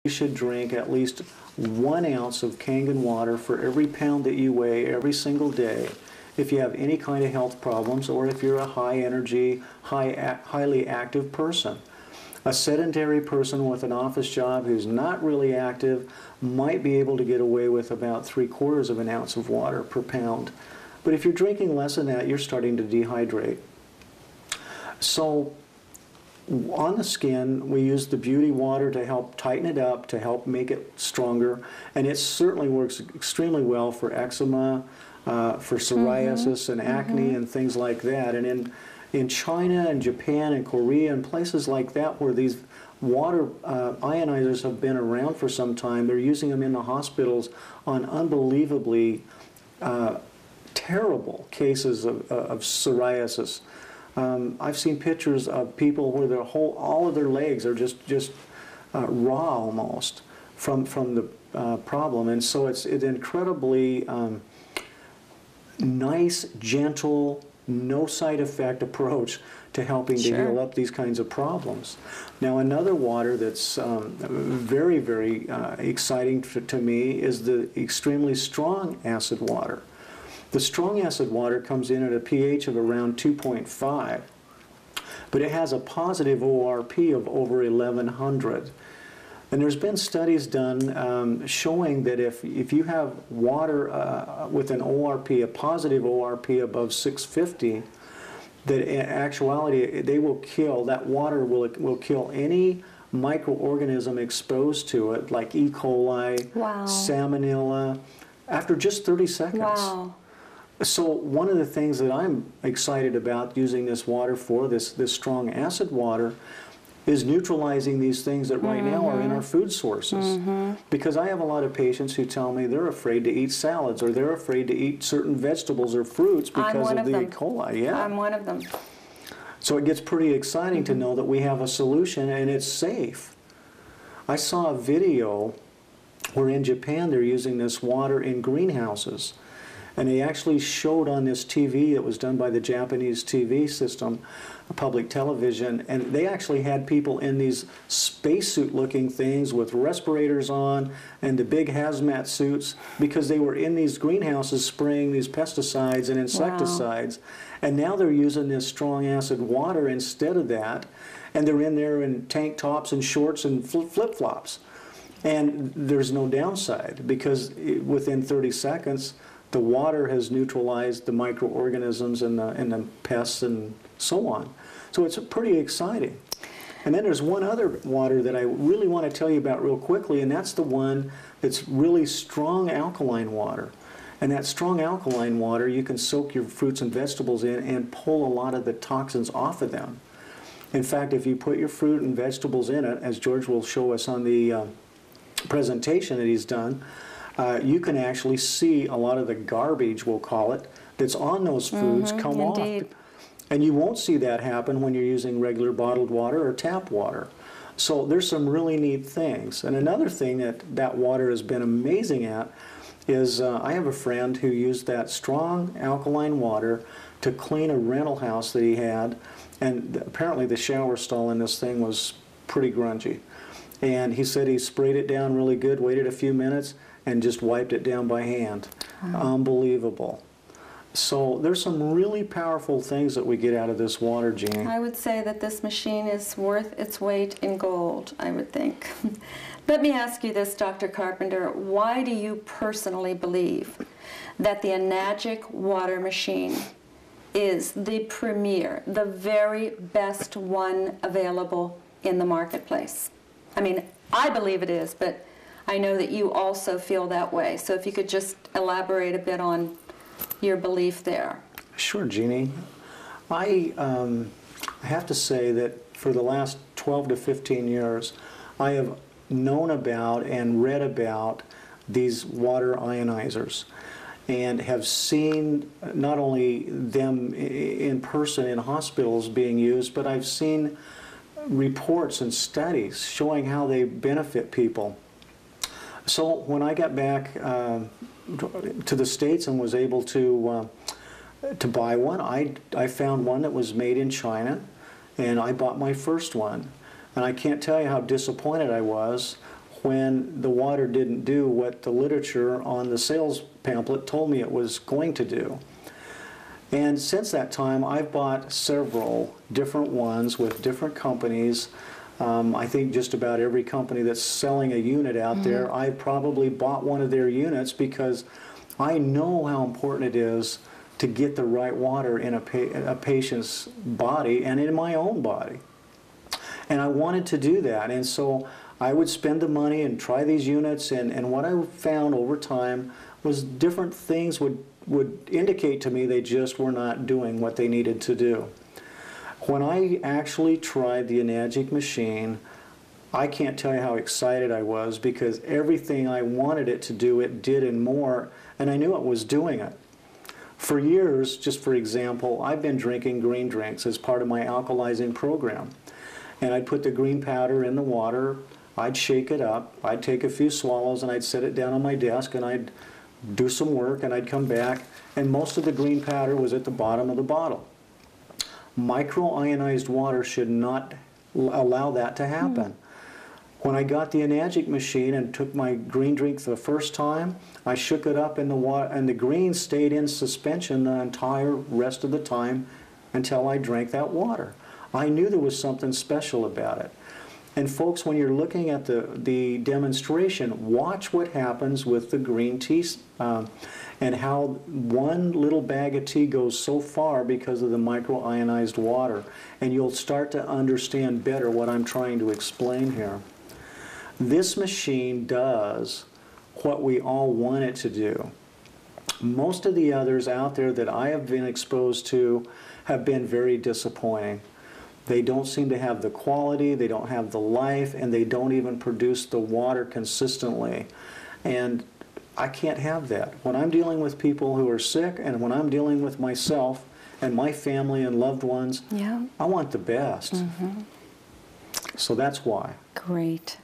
you should drink at least 1 ounce of Kangen water for every pound that you weigh every single day if you have any kind of health problems or if you're a high energy, highly active person. A sedentary person with an office job who's not really active might be able to get away with about 3/4 of an ounce of water per pound. But if you're drinking less than that, you're starting to dehydrate. So on the skin, we use the Beauty water to help tighten it up, to help make it stronger, and it certainly works extremely well for eczema, for psoriasis and acne and things like that. And in China and Japan and Korea and places like that where these water ionizers have been around for some time, they're using them in the hospitals on unbelievably terrible cases of psoriasis. I've seen pictures of people where all of their legs are just raw almost from the problem, and so it's an incredibly nice, gentle, no side effect approach to helping to heal up these kinds of problems. Now, another water that's very, very exciting to me is the extremely strong acid water. The strong acid water comes in at a pH of around 2.5, but it has a positive ORP of over 1100. And there's been studies done showing that if you have water with an ORP, a positive ORP above 650, that in actuality that water will kill any microorganism exposed to it, like E. coli, salmonella, after just 30 seconds. Wow. So one of the things that I'm excited about using this water for, this strong acid water, is neutralizing these things that right now are in our food sources. Because I have a lot of patients who tell me they're afraid to eat salads or they're afraid to eat certain vegetables or fruits because of the E. coli. Yeah. I'm one of them. So it gets pretty exciting to know that we have a solution and it's safe. I saw a video where in Japan they're using this water in greenhouses. And they actually showed on this TV that was done by the Japanese TV system, public television, and they actually had people in these spacesuit-looking things with respirators on and the big hazmat suits because they were in these greenhouses spraying these pesticides and insecticides. And now they're using this strong acid water instead of that, and they're in there in tank tops and shorts and flip-flops. And there's no downside because within 30 seconds, the water has neutralized the microorganisms and the pests and so on. So it's pretty exciting. And then there's one other water that I really want to tell you about real quickly, and that's the one that's really strong alkaline water. And that strong alkaline water, you can soak your fruits and vegetables in and pull a lot of the toxins off of them. In fact, if you put your fruit and vegetables in it, as George will show us on the presentation that he's done, you can actually see a lot of the garbage, we'll call it, that's on those foods come off. And you won't see that happen when you're using regular bottled water or tap water. So there's some really neat things. And another thing that water has been amazing at is I have a friend who used that strong alkaline water to clean a rental house that he had, and apparently the shower stall in this thing was pretty grungy. And he said he sprayed it down really good, waited a few minutes, and just wiped it down by hand. Unbelievable. So there's some really powerful things that we get out of this water, Jeannie. I would say that this machine is worth its weight in gold, I would think. Let me ask you this, Dr. Carpenter. Why do you personally believe that the Enagic water machine is the premier, the very best one available in the marketplace? I mean, I believe it is, but I know that you also feel that way. So if you could just elaborate a bit on your belief there. Sure, Jeannie. I have to say that for the last 12 to 15 years, I have known about and read about these water ionizers and have seen not only them in person in hospitals being used, but I've seen reports and studies showing how they benefit people. So when I got back to the States and was able to buy one, I found one that was made in China, and I bought my first one. And I can't tell you how disappointed I was when the water didn't do what the literature on the sales pamphlet told me it was going to do. And since that time, I've bought several different ones with different companies. I think just about every company that's selling a unit out there, I've probably bought one of their units because I know how important it is to get the right water in a patient's body and in my own body. And I wanted to do that, and so I would spend the money and try these units, and what I found over time was different things would indicate to me they just were not doing what they needed to do. When I actually tried the Enagic machine, I can't tell you how excited I was, because everything I wanted it to do, it did and more, and I knew it was doing it. For years, just for example, I've been drinking green drinks as part of my alkalizing program. And I'd put the green powder in the water, I'd shake it up, I'd take a few swallows, and I'd set it down on my desk, and I'd do some work, and I'd come back, and most of the green powder was at the bottom of the bottle. Microionized water should not allow that to happen. When I got the Enagic machine and took my green drink the first time, I shook it up in the water, and the green stayed in suspension the entire rest of the time until I drank that water. I knew there was something special about it. And folks, when you're looking at the demonstration, watch what happens with the green tea and how one little bag of tea goes so far because of the microionized water. And you'll start to understand better what I'm trying to explain here. This machine does what we all want it to do. Most of the others out there that I have been exposed to have been very disappointing. They don't seem to have the quality, they don't have the life, and they don't even produce the water consistently. And I can't have that. When I'm dealing with people who are sick, and when I'm dealing with myself and my family and loved ones, I want the best. So that's why. Great.